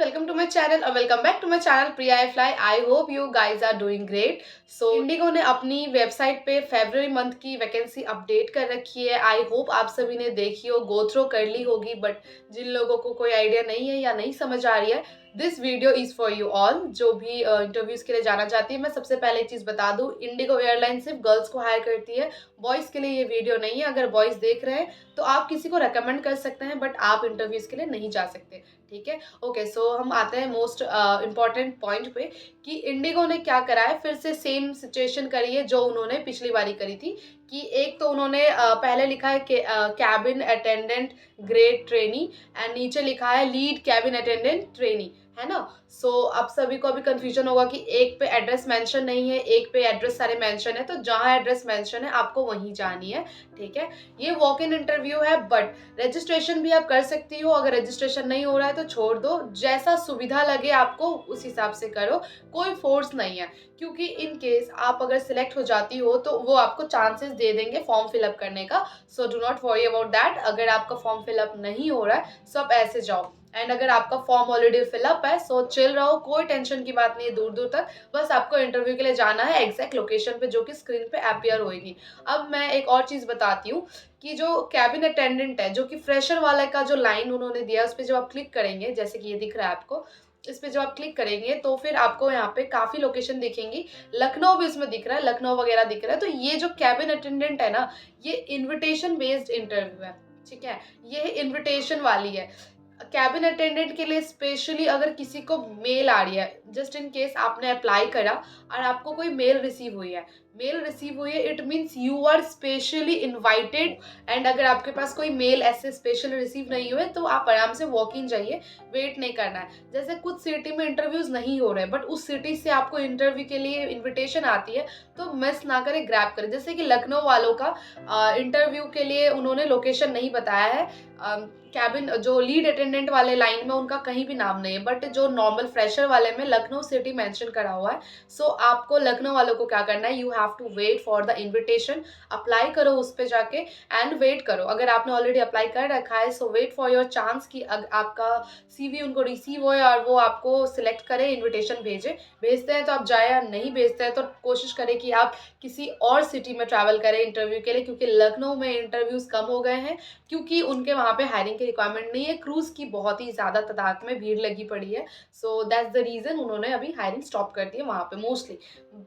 welcome to my channel or welcome back to my channel Priya I Fly. I hope you guys are doing great. So Indigo ने अपनी website पे फरवरी month की vacancy update कर रखी है. I hope आप सभी ने देखी हो, गो थ्रो कर ली होगी. बट जिन लोगों को कोई आइडिया नहीं है या नहीं समझ आ रही है, this video is for you all. जो भी इंटरव्यूज़ के लिए जाना चाहती है, मैं सबसे पहले एक चीज़ बता दूँ, इंडिगो एयरलाइन सिर्फ गर्ल्स को हायर करती है, बॉयज़ के लिए ये वीडियो नहीं है. अगर बॉयज़ देख रहे हैं तो आप किसी को रेकमेंड कर सकते हैं, बट आप इंटरव्यूज़ के लिए नहीं जा सकते. ठीक है, ओके. सो हम आते हैं मोस्ट इम्पॉर्टेंट पॉइंट पे कि इंडिगो ने क्या करा है. फिर से सेम सिचुएशन करी है जो उन्होंने पिछली बारी करी थी. कि एक तो उन्होंने पहले लिखा है cabin attendant grade trainee and नीचे लिखा है लीड कैबिन अटेंडेंट ट्रेनी, है ना. सो अब सभी को अभी कंफ्यूजन होगा कि एक पे एड्रेस मेंशन नहीं है, एक पे एड्रेस सारे मेंशन है. तो जहाँ एड्रेस मेंशन है आपको वहीं जानी है. ठीक है, ये वॉक इन इंटरव्यू है, बट रजिस्ट्रेशन भी आप कर सकती हो. अगर रजिस्ट्रेशन नहीं हो रहा है तो छोड़ दो, जैसा सुविधा लगे आपको उस हिसाब से करो. कोई फोर्स नहीं है, क्योंकि इन केस आप अगर सिलेक्ट हो जाती हो तो वो आपको चांसेस दे देंगे फॉर्म फिलअप करने का. सो do not worry about that. अगर आपका फॉर्म फिलअप नहीं हो रहा है सो आप ऐसे जाओ. एंड अगर आपका फॉर्म ऑलरेडी फिलअप है सो चिल रहो, कोई टेंशन की बात नहीं है दूर दूर तक. बस आपको इंटरव्यू के लिए जाना है एग्जैक्ट लोकेशन पे जो कि स्क्रीन पे अपियर होएगी. अब मैं एक और चीज़ बताती हूँ कि जो कैबिन अटेंडेंट है, जो कि फ्रेशर वाले का जो लाइन उन्होंने दिया, उस पर जब आप क्लिक करेंगे, जैसे कि ये दिख रहा है आपको, इस पे जब आप क्लिक करेंगे तो फिर आपको यहाँ पे काफ़ी लोकेशन दिखेंगी. लखनऊ भी इसमें दिख रहा है, लखनऊ वगैरह दिख रहा है. तो ये जो कैबिन अटेंडेंट है ना, ये इन्विटेशन बेस्ड इंटरव्यू है. ठीक है, ये इन्विटेशन वाली है. कैबिन अटेंडेंट के लिए स्पेशली अगर किसी को मेल आ रही है, जस्ट इन केस आपने अप्लाई करा और आपको कोई मेल रिसीव हुई है, it means you are specially invited. And अगर आपके पास कोई मेल ऐसे स्पेशल रिसीव नहीं हुए तो आप आराम से वॉक इन जाइए, वेट नहीं करना है. जैसे कुछ सिटी में इंटरव्यूज नहीं हो रहे बट उस सिटी से आपको इंटरव्यू के लिए इन्विटेशन आती है, तो मिस ना करें, ग्रैब करें. जैसे कि लखनऊ वालों का इंटरव्यू के लिए उन्होंने लोकेशन नहीं बताया है. कैबिन जो लीड अटेंडेंट वाले लाइन में उनका कहीं भी नाम नहीं है, बट जो नॉर्मल फ्रेशर वाले में लखनऊ सिटी मेंशन करा हुआ है. सो आपको लखनऊ वालों को क्या करना है, you have to wait for the invitation. Apply करो उस पर जाके एंड वेट करो. अगर आपने ऑलरेडी अप्लाई कर रखा है सो वेट फॉर योर चांस कि आपका सीवी उनको रिसीव होए और वो आपको सिलेक्ट करे, इन्विटेशन भेजते हैं तो आप जाए, नहीं भेजते हैं तो कोशिश करें कि आप किसी और सिटी में ट्रैवल करें इंटरव्यू के लिए, क्योंकि लखनऊ में इंटरव्यूज कम हो गए हैं, क्योंकि उनके वहाँ पे हायरिंग की रिक्वायरमेंट नहीं है. क्रूज़ की बहुत ही ज़्यादा तादाद में भीड़ लगी पड़ी है. सो दैट्स द रीज़न उन्होंने अभी हायरिंग स्टॉप कर दी है वहाँ पे मोस्टली.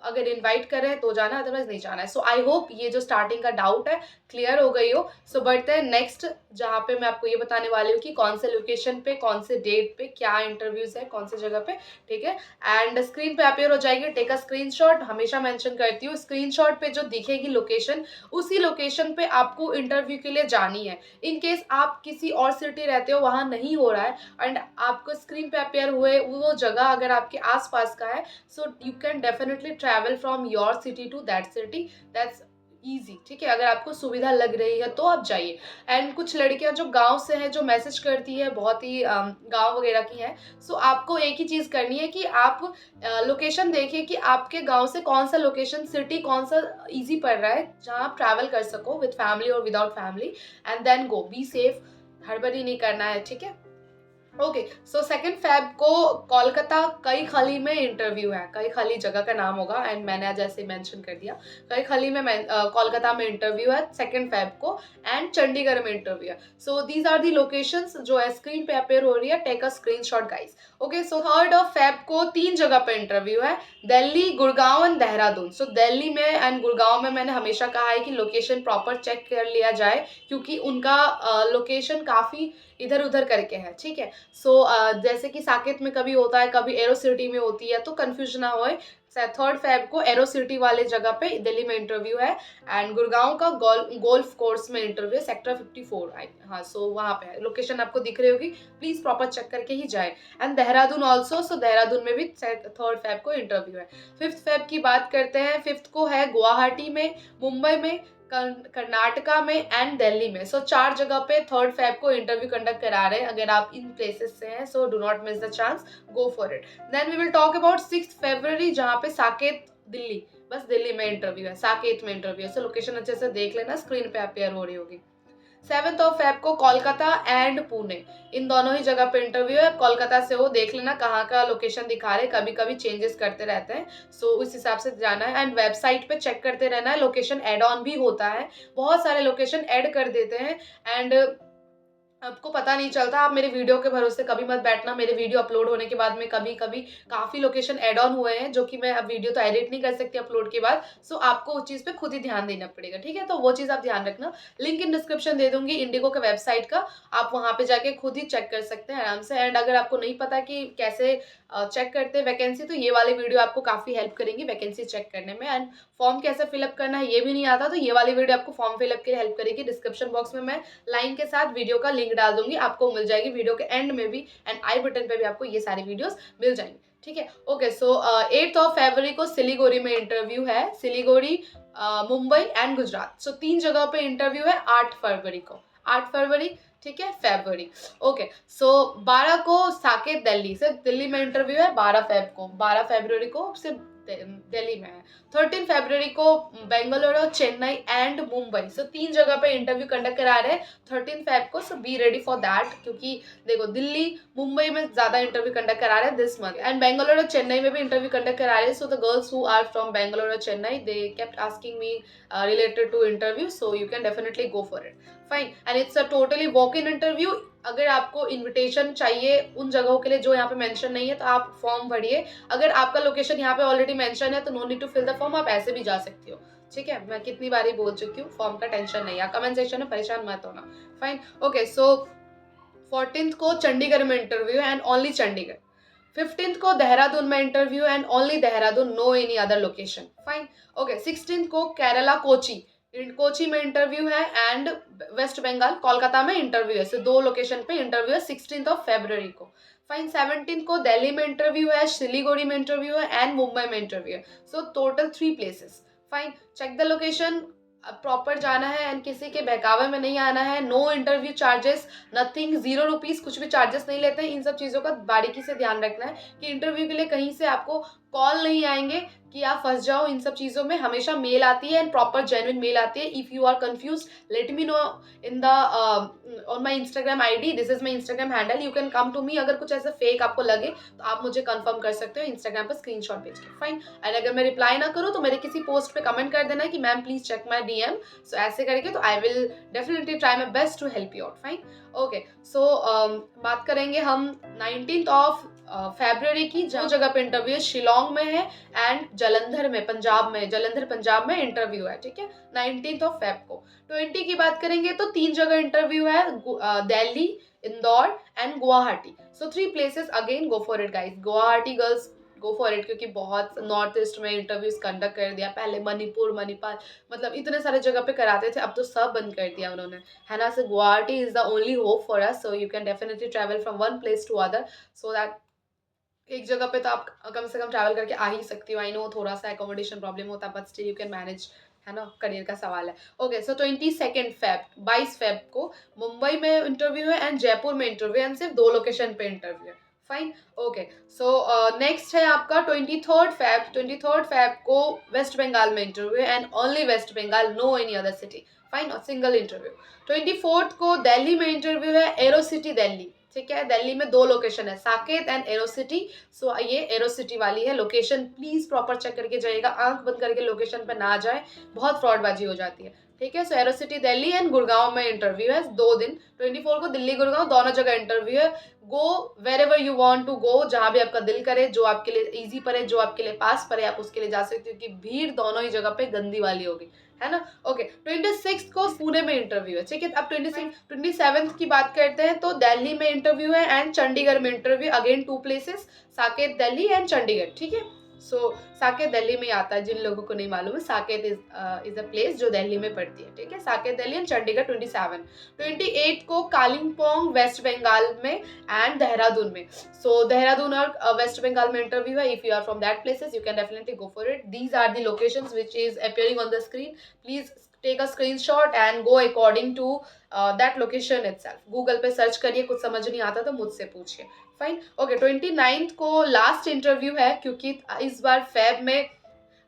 अगर इनवाइट कर रहे हैं तो जाना, अदरवाइज नहीं जाना है. सो आई होप ये जो स्टार्टिंग का डाउट है क्लियर हो गई हो. सो बढ़ते हैं नेक्स्ट, जहाँ पे मैं आपको ये बताने वाली हूँ कि कौन से लोकेशन पे, कौन से डेट पे क्या इंटरव्यूज है, कौन से जगह पे. ठीक है, एंड स्क्रीन पे अपेयर हो जाएगी. Take a screenshot. हमेशा मेंशन करती हूँ, स्क्रीनशॉट पे जो दिखेगी लोकेशन, उसी लोकेशन पे आपको इंटरव्यू के लिए जानी है. इन केस आप किसी और सिटी रहते हो, वहाँ नहीं हो रहा है एंड आपको स्क्रीन पे अपेयर हुए वो जगह अगर आपके आसपास का है, so you can definitely travel from your city to that city. That's easy. ठीक है, अगर आपको सुविधा लग रही है तो आप जाइए. एंड कुछ लड़कियां जो गांव से हैं, जो मैसेज करती है, बहुत ही गांव वगैरह की हैं, सो आपको एक ही चीज़ करनी है कि आप लोकेशन देखिए कि आपके गांव से कौन सा लोकेशन, सिटी कौन सा ईजी पड़ रहा है जहां आप ट्रैवल कर सको विद फैमिली और without family. And then go, be safe. हड़बड़ी नहीं करना है. ठीक है, ओके. सो 2 फेब को कोलकाता कई खाली में इंटरव्यू है. कई खाली जगह का नाम होगा एंड मैंने आज ऐसे मेंशन कर दिया. कई खाली में कोलकाता में इंटरव्यू है 2 फेब को, एंड चंडीगढ़ में इंटरव्यू है. So these are the locations जो है स्क्रीन पे अपेयर हो रही है. Take a screenshot guys. Okay, so 3 Feb को 3 जगह पे इंटरव्यू है, दिल्ली, गुड़गांव एंड देहरादून. सो दिल्ली में एंड गुड़गांव में मैंने हमेशा कहा है कि लोकेशन प्रॉपर चेक कर लिया जाए, क्योंकि उनका लोकेशन काफ़ी इधर उधर करके है. ठीक है, सो जैसे कि साकेत में कभी होता है, कभी एरो सिटी में होती है, तो कंफ्यूजन ना होए. 3 फेब को एरो सिटी वाले जगह पे दिल्ली में इंटरव्यू है एंड गुड़गांव का गोल्फ कोर्स में इंटरव्यू है, सेक्टर 54. हाँ, सो वहाँ पे है. लोकेशन आपको दिख रही होगी, प्लीज प्रॉपर चेक करके ही जाए. And Dehradun also. So Dehradun में भी 3 फेब को इंटरव्यू है. 5 फेब की बात करते हैं. 5 को है गुवाहाटी में, मुंबई में, कर्नाटका में एंड दिल्ली में. सो 4 जगह पे 3 फेब को इंटरव्यू कंडक्ट करा रहे हैं. अगर आप इन प्लेसेस से हैं so do not miss the chance, go for it. Then we will talk about 6 फरवरी, जहाँ पे साकेत दिल्ली, बस दिल्ली में इंटरव्यू है, साकेत में इंटरव्यू है. सो लोकेशन अच्छे से देख लेना, स्क्रीन पे अपेयर हो रही होगी. 7th ऑफ फेब को कोलकाता एंड पुणे, इन दोनों ही जगह पे इंटरव्यू है। कोलकाता से हो, देख लेना कहाँ का लोकेशन दिखा रहे, कभी कभी चेंजेस करते रहते हैं, सो उस हिसाब से जाना है। एंड वेबसाइट पे चेक करते रहना है, लोकेशन एड ऑन भी होता है, बहुत सारे लोकेशन ऐड कर देते हैं। एंड आपको पता नहीं चलता, आप मेरे वीडियो के भरोसे कभी मत बैठना। मेरे वीडियो अपलोड होने के बाद में कभी कभी काफ़ी लोकेशन ऐड ऑन हुए हैं, जो कि मैं अब वीडियो तो एडिट नहीं कर सकती अपलोड के बाद, सो आपको उस चीज़ पे खुद ही ध्यान देना पड़ेगा, ठीक है। तो वो चीज़ आप ध्यान रखना। लिंक इन डिस्क्रिप्शन दे दूंगी इंडिगो के वेबसाइट का, आप वहाँ पे जाके खुद ही चेक कर सकते हैं आराम से। एंड अगर आपको नहीं पता कि कैसे चेक करते हैं वैकेंसी, तो ये वाली वीडियो आपको काफ़ी हेल्प करेंगी वैकेंसी चेक करने में। एंड फॉर्म कैसे फिलअप करना है ये भी नहीं आता, तो ये वाली वीडियो आपको फॉर्म फिलअप के लिए हेल्प करेगी। डिस्क्रिप्शन बॉक्स में मैं लाइन के साथ वीडियो का लिंक डाल दूंगी, आपको मिल जाएगी वीडियो के एंड में भी, एंड आई बटन पे भी आपको ये सारी वीडियोस मिल जाएंगी, ठीक है। Okay, so 8th of February को सिलीगुड़ी में इंटरव्यू है, सिलीगुड़ी, मुंबई एंड गुजरात, सो 3 जगह पे इंटरव्यू है 8 फरवरी को, 8 फरवरी, ठीक है, फरवरी। ओके, सो 12 को साकेत दिल्ली से, दिल्ली में इंटरव्यू है 12 फेब को, 12 फरवरी को सिर्फ दिल्ली में है। 13 फरवरी को बेंगलुरु, चेन्नई एंड मुंबई, सो 3 जगह पे इंटरव्यू कंडक्ट करा रहे हैं 13 फेब को, सो बी रेडी फॉर दैट, क्योंकि देखो दिल्ली मुंबई में ज्यादा इंटरव्यू कंडक्ट करा रहे हैं this month, and Bengaluru Chennai में भी इंटरव्यू कंडक्ट करा रहे हैं। So the girls who are from Bengaluru Chennai, they kept asking me related to interview, so you can definitely go for it, fine. And it's a totally walk in interview. अगर आपको invitation चाहिए उन जगहों के लिए जो यहाँ पे मेंशन नहीं है, तो आप फॉर्म भरिए। अगर आपका लोकेशन यहाँ पे ऑलरेडी मेंशन है, तो no need to fill the form, आप ऐसे भी जा सकती हो, ठीक है। मैं कितनी बार ही बोल चुकी हूँ, फॉर्म का टेंशन नहीं है, कमेंट सेक्शन में परेशान मत होना, फाइन। ओके, सो 14th को चंडीगढ़ में interview and only Chandigarh. 15th को देहरादून में interview and only Dehradun, no any other location, fine. Okay, 16th को केरला कोची, कोची में इंटरव्यू है, एंड वेस्ट बंगाल कोलकाता में इंटरव्यू है, सो 2 लोकेशन पे इंटरव्यू है 16th ऑफ फरवरी को, फाइन। 17th को दिल्ली में इंटरव्यू है, सिलीगुड़ी में इंटरव्यू है एंड मुंबई में इंटरव्यू है, so total 3 places, fine. Check the location, proper जाना है एंड किसी के बहकावे में नहीं आना है। No interview charges, nothing, 0 rupees, कुछ भी चार्जेस नहीं लेते हैं। इन सब चीज़ों का बारीकी से ध्यान रखना है कि इंटरव्यू के लिए कहीं से आपको कॉल नहीं आएंगे कि आप फंस जाओ इन सब चीज़ों में। हमेशा मेल आती है एंड प्रॉपर जेन्युइन मेल आती है। If you are confuse, let me know in the on my Instagram ID, this is my Instagram handle, you can come to me. अगर कुछ ऐसा फेक आपको लगे तो आप मुझे कंफर्म कर सकते हो इंस्टाग्राम पर स्क्रीनशॉट भेज के, फाइन। एंड अगर मैं रिप्लाई ना करूँ तो मेरे किसी पोस्ट पे कमेंट कर देना कि ma'am please check my DM, so ऐसे करके तो I will definitely try my best to help you out, fine. Okay, so बात करेंगे हम 19th ऑफ फरवरी की, जो जगह पे इंटरव्यू है शिलोंग में है एंड जलंधर में, पंजाब में, जलंधर पंजाब में इंटरव्यू है, ठीक है, 19th ऑफ फेब को। 20 की बात करेंगे तो 3 जगह इंटरव्यू है, Delhi, Indore and Guwahati, so 3 places, again go for it guys, Guwahati girls go for it, क्योंकि बहुत नॉर्थ ईस्ट में इंटरव्यूज कंडक्ट कर दिया। पहले मणिपुर, मणिपाल, मतलब इतने सारे जगह पे कराते थे, अब तो सब बंद कर दिया उन्होंने, है ना। So Guwahati is the only hope for us, so you can definitely travel from one place to other, so that एक जगह पे तो आप कम से कम ट्रैवल करके आ ही सकती हो। आई नो थोड़ा सा एकोमोडेशन प्रॉब्लम होता है, but still you can manage, है ना, करियर का सवाल है। ओके, सो 22 फेब, 22 फेब को मुंबई में इंटरव्यू है एंड जयपुर में इंटरव्यू, एंड सिर्फ 2 लोकेशन पे इंटरव्यू है, फाइन। ओके, सो नेक्स्ट है आपका 23 फेब। 23 फेब को वेस्ट बंगाल में interview and only west Bengal, no any other city, fine, और सिंगल इंटरव्यू। 24 को दिल्ली में इंटरव्यू है, एरो सिटी दिल्ली, ठीक है। दिल्ली में 2 लोकेशन है, साकेत एंड एरो सिटी, सो ये एरो सिटी वाली है लोकेशन, प्लीज प्रॉपर चेक करके जाइएगा, आंख बंद करके लोकेशन पर ना जाए, बहुत फ्रॉडबाजी हो जाती है, ठीक है। So aero city Delhi and Gurgaon में इंटरव्यू है 2 दिन। 24 को दिल्ली गुड़गांव दोनों जगह इंटरव्यू है। Go wherever you want to go, जहां भी आपका दिल करे, जो आपके लिए ईजी पड़े, जो आपके लिए पास पड़े, आप उसके लिए जा सकते हो, क्योंकि भीड़ दोनों ही जगह पे गंदी वाली होगी, है ना। ओके, 26 को पुणे में इंटरव्यू है, ठीक है। अब 27 की बात करते हैं, तो दिल्ली में इंटरव्यू है एंड चंडीगढ़ में interview, again 2 places, Saket Delhi and Chandigarh, ठीक है। सो साकेत दिल्ली में आता है, जिन लोगों को नहीं मालूम है, साकेत इज अ प्लेस जो दिल्ली में पड़ती है, ठीक है। साकेत दिल्ली एंड चंडीगढ़ 27। 28 को कालिम्पोंग वेस्ट बंगाल में एंड देहरादून में, सो देहरादून और वेस्ट बंगाल में इंटरव्यू है। If you are from that places you can definitely go for it. These are the locations which is appearing on the screen, please take a screenshot and go according to that location itself. Google पे search करिए, कुछ समझ नहीं आता तो मुझसे पूछिए, fine. Okay, 29 को लास्ट इंटरव्यू है, क्योंकि इस बार फेब में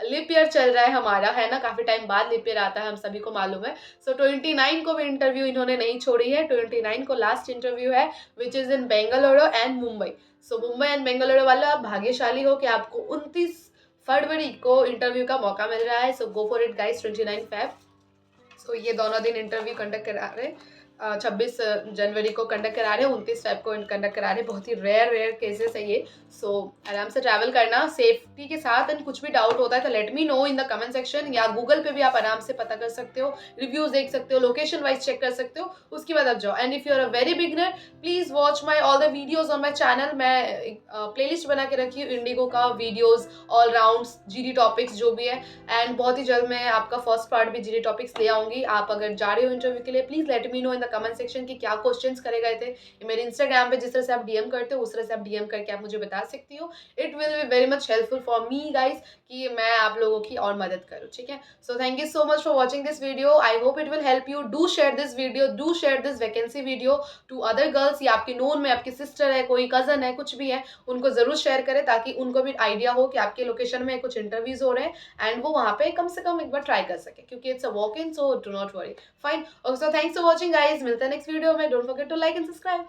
लिप ईयर चल रहा है हमारा, है ना, काफ़ी टाइम बाद लिप ईयर आता है, हम सभी को मालूम है। सो 29 को भी इंटरव्यू इन्होंने नहीं छोड़ी है, 29 को लास्ट इंटरव्यू है which is in Bengaluru and Mumbai. So Mumbai and Bengaluru वाले आप भाग्यशाली हो कि आपको 29 फरवरी को इंटरव्यू का मौका मिल रहा है। So go for it guys, 29 Feb. So ये दोनों दिन इंटरव्यू कंडक्ट करा रहे, 26 जनवरी को कंडक्ट करा रहे हैं, 29 फेब को कंडक्ट करा रहे हैं। बहुत ही रेयर केसेस है ये। सो आराम से ट्रैवल करना सेफ्टी के साथ, एंड कुछ भी डाउट होता है तो late me know in the comment section, या गूगल पे भी आप आराम से पता कर सकते हो, रिव्यूज देख सकते हो, लोकेशन वाइज चेक कर सकते हो, उसके बाद आप जाओ। And if you are a very beginner, please watch my all the videos on my channel. मैं प्लेलिस्ट बना के रखी हूँ इंडिगो का videos, all rounds, GD topics जो भी है। एंड बहुत ही जल्द मैं आपका फर्स्ट पार्ट भी जीडी टॉपिक्स ले आऊंगी। आप अगर जा रहे हो इंटरव्यू के लिए, please let me know in the comment section कि क्या क्वेश्चंस करे गए थे। मेरे इंस्टाग्राम पे जिस तरह से आप डीएम करते हो, उस तरह से आप डीएम करके आप मुझे बता सकती हो। It will be very much helpful for me guys, कि मैं आप लोगों की और मदद करूँ, ठीक है। So thank you so much for watching this video. I hope it will help you. Do share this video, do share this vacancy video to other girls, या आपके नोन में आपकी सिस्टर है, कोई कजन है, कुछ भी है, उनको जरूर शेयर करें, ताकि उनको भी आइडिया हो कि आपके लोकेशन में कुछ इंटरव्यूज हो रहे हैं एंड वो वहाँ पे कम से कम एक बार ट्राई कर सके, क्योंकि it's a walk in, so do not worry. Fine, so thanks for watching guys. मिलते हैं नेक्स्ट वीडियो में। Don't forget to like and subscribe.